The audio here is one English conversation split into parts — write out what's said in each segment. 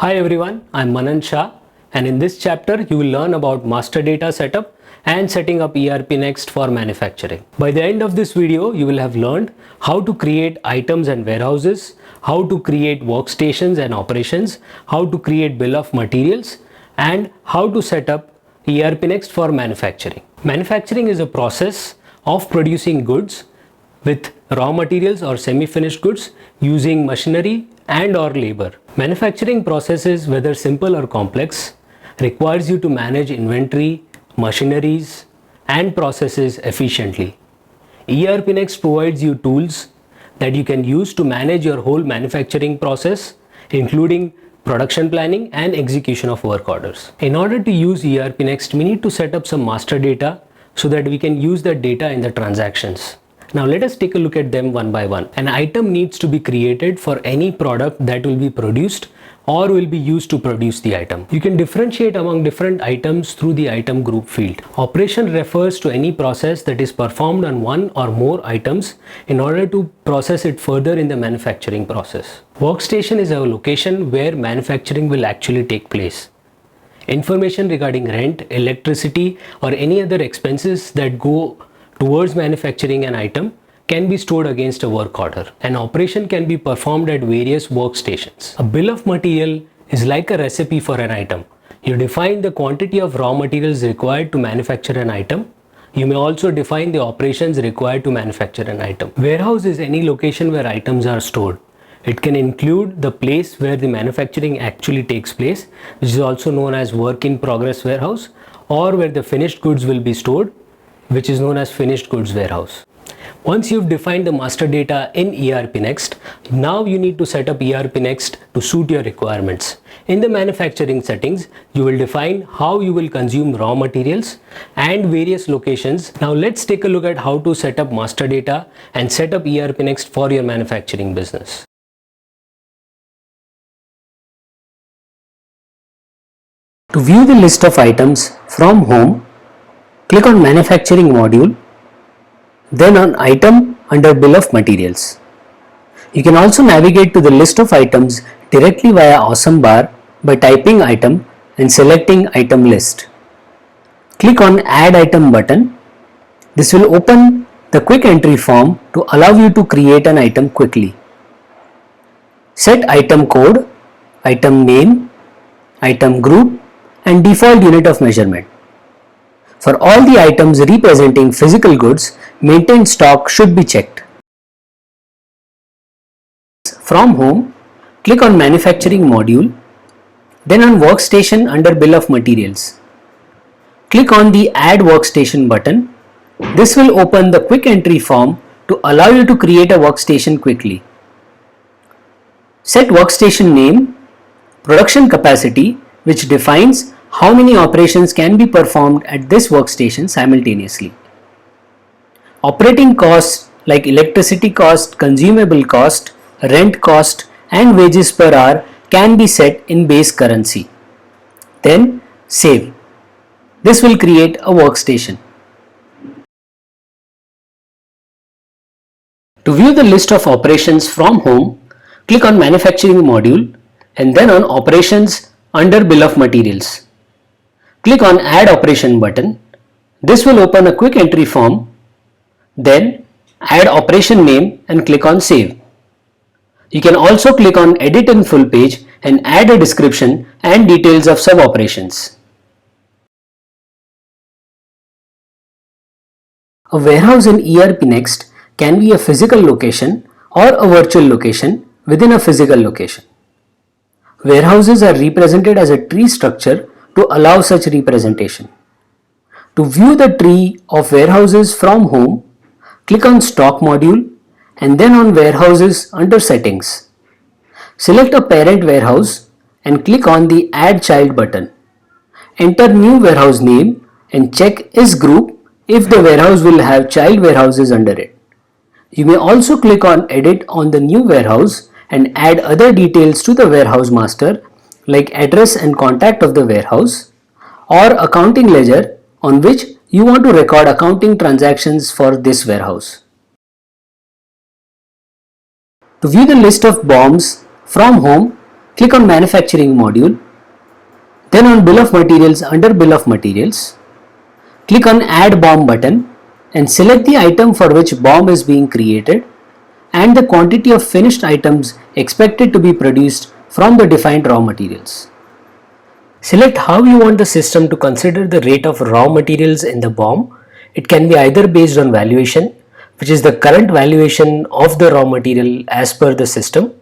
Hi everyone, I'm Manan Shah, and in this chapter you will learn about master data setup and setting up ERP Next for manufacturing. By the end of this video, you will have learned how to create items and warehouses, how to create workstations and operations, how to create bill of materials, and how to set up ERP Next for manufacturing. Manufacturing is a process of producing goods with raw materials or semi-finished goods using machinery and or labor. Manufacturing processes, whether simple or complex, requires you to manage inventory, machineries and processes efficiently. ERP Next provides you tools that you can use to manage your whole manufacturing process, including production planning and execution of work orders. In order to use ERP Next, we need to set up some master data so that we can use that data in the transactions. Now let us take a look at them one by one. An item needs to be created for any product that will be produced or will be used to produce the item. You can differentiate among different items through the item group field. Operation refers to any process that is performed on one or more items in order to process it further in the manufacturing process. Workstation is a location where manufacturing will actually take place. Information regarding rent, electricity or any other expenses that go towards manufacturing an item can be stored against a work order. An operation can be performed at various workstations. A bill of material is like a recipe for an item. You define the quantity of raw materials required to manufacture an item. You may also define the operations required to manufacture an item. Warehouse is any location where items are stored. It can include the place where the manufacturing actually takes place, which is also known as work in progress warehouse, or where the finished goods will be stored, which is known as finished goods warehouse. Once you've defined the master data in ERP Next, now you need to set up ERP Next to suit your requirements. In the manufacturing settings, you will define how you will consume raw materials and various locations. Now let's take a look at how to set up master data and set up ERP Next for your manufacturing business. To view the list of items from home, click on Manufacturing module, then on Item under Bill of Materials. You can also navigate to the list of items directly via Awesome Bar by typing Item and selecting Item List. Click on Add Item button. This will open the quick entry form to allow you to create an item quickly. Set item code, item name, item group and default unit of measurement. For all the items representing physical goods, maintained stock should be checked. From home, click on Manufacturing module, then on Workstation under Bill of Materials. Click on the Add Workstation button. This will open the quick entry form to allow you to create a workstation quickly. Set workstation name, production capacity, which defines how many operations can be performed at this workstation simultaneously. Operating costs like electricity cost, consumable cost, rent cost and wages per hour can be set in base currency. Then save. This will create a workstation. To view the list of operations from home, click on Manufacturing module and then on Operations under Bill of Materials. Click on Add Operation button. This will open a quick entry form. Then add operation name and click on Save. You can also click on Edit in Full Page and add a description and details of sub-operations. A warehouse in ERP Next can be a physical location or a virtual location within a physical location. Warehouses are represented as a tree structure to allow such representation. To view the tree of warehouses from home, click on Stock module and then on Warehouses under Settings. Select a parent warehouse and click on the Add Child button. Enter new warehouse name and check Is Group if the warehouse will have child warehouses under it. You may also click on Edit on the new warehouse and add other details to the warehouse master like address and contact of the warehouse or accounting ledger on which you want to record accounting transactions for this warehouse. To view the list of BOMs from home, click on manufacturing module, then on bill of materials under bill of materials, click on add BOM button and select the item for which BOM is being created and the quantity of finished items expected to be produced from the defined raw materials. Select how you want the system to consider the rate of raw materials in the BOM. It can be either based on valuation, which is the current valuation of the raw material as per the system,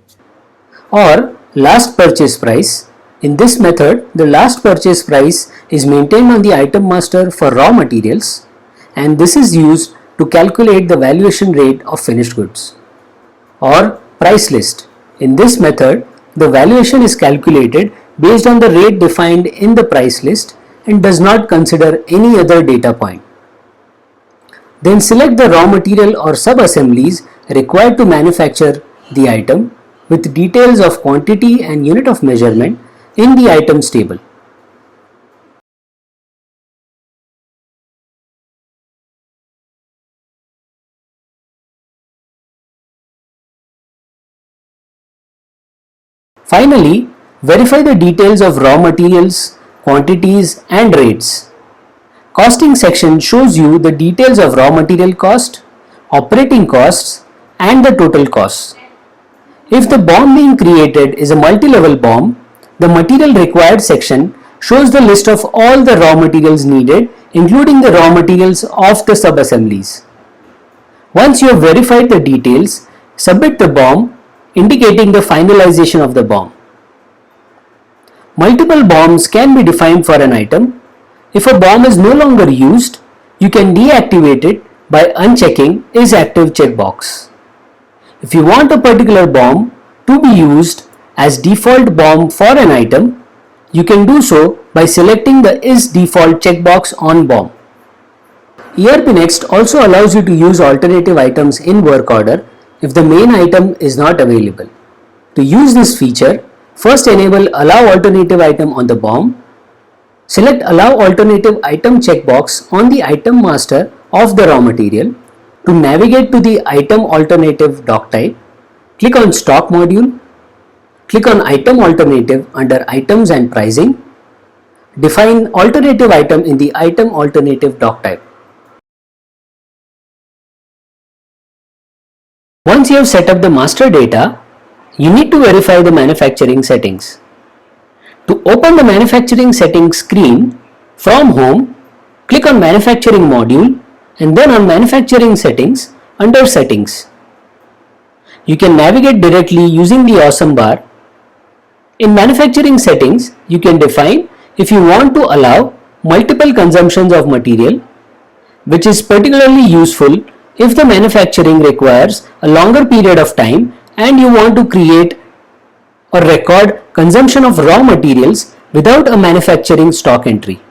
or last purchase price. In this method, the last purchase price is maintained on the item master for raw materials, and this is used to calculate the valuation rate of finished goods. Or price list. In this method, the valuation is calculated based on the rate defined in the price list and does not consider any other data point. Then select the raw material or sub-assemblies required to manufacture the item with details of quantity and unit of measurement in the items table. Finally, verify the details of raw materials, quantities and rates. Costing section shows you the details of raw material cost, operating costs and the total costs. If the BOM being created is a multi-level BOM, the material required section shows the list of all the raw materials needed, including the raw materials of the sub-assemblies. Once you have verified the details, submit the BOM indicating the finalization of the BOM. Multiple BOMs can be defined for an item. If a BOM is no longer used, you can deactivate it by unchecking Is Active checkbox. If you want a particular BOM to be used as default BOM for an item, you can do so by selecting the Is Default checkbox on BOM. ERP Next also allows you to use alternative items in work order if the main item is not available. To use this feature, first enable Allow Alternative Item on the BOM. Select Allow Alternative Item checkbox on the item master of the raw material. To navigate to the item alternative doc type, click on Stock module. Click on Item Alternative under Items and Pricing. Define alternative item in the item alternative doc type. Once you have set up the master data, you need to verify the manufacturing settings. To open the manufacturing settings screen, from Home, click on Manufacturing module and then on Manufacturing settings under Settings. You can navigate directly using the awesome bar. In manufacturing settings, you can define if you want to allow multiple consumptions of material, which is particularly useful if the manufacturing requires a longer period of time and you want to create or record consumption of raw materials without a manufacturing stock entry.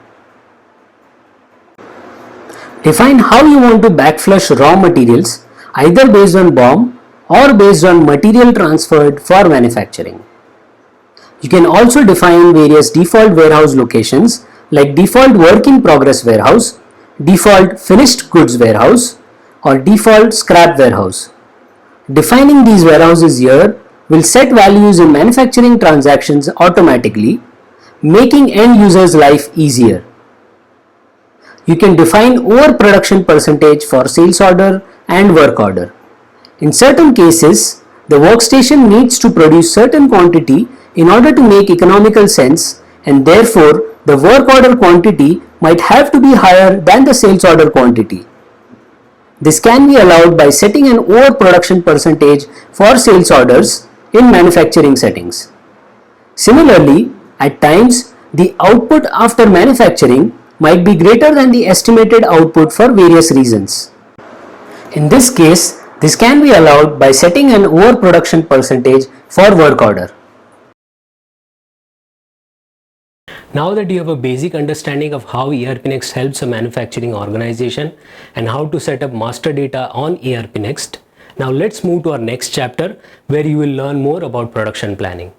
Define how you want to backflush raw materials either based on BOM or based on material transferred for manufacturing. You can also define various default warehouse locations like default work in progress warehouse, default finished goods warehouse or default scrap warehouse. Defining these warehouses here will set values in manufacturing transactions automatically, making end users' life easier. You can define overproduction percentage for sales order and work order. In certain cases, the workstation needs to produce certain quantity in order to make economical sense, and therefore the work order quantity might have to be higher than the sales order quantity. This can be allowed by setting an overproduction percentage for sales orders in manufacturing settings. Similarly, at times, the output after manufacturing might be greater than the estimated output for various reasons. In this case, this can be allowed by setting an overproduction percentage for work order. Now that you have a basic understanding of how ERP Next helps a manufacturing organization and how to set up master data on ERP Next, now let's move to our next chapter where you will learn more about production planning.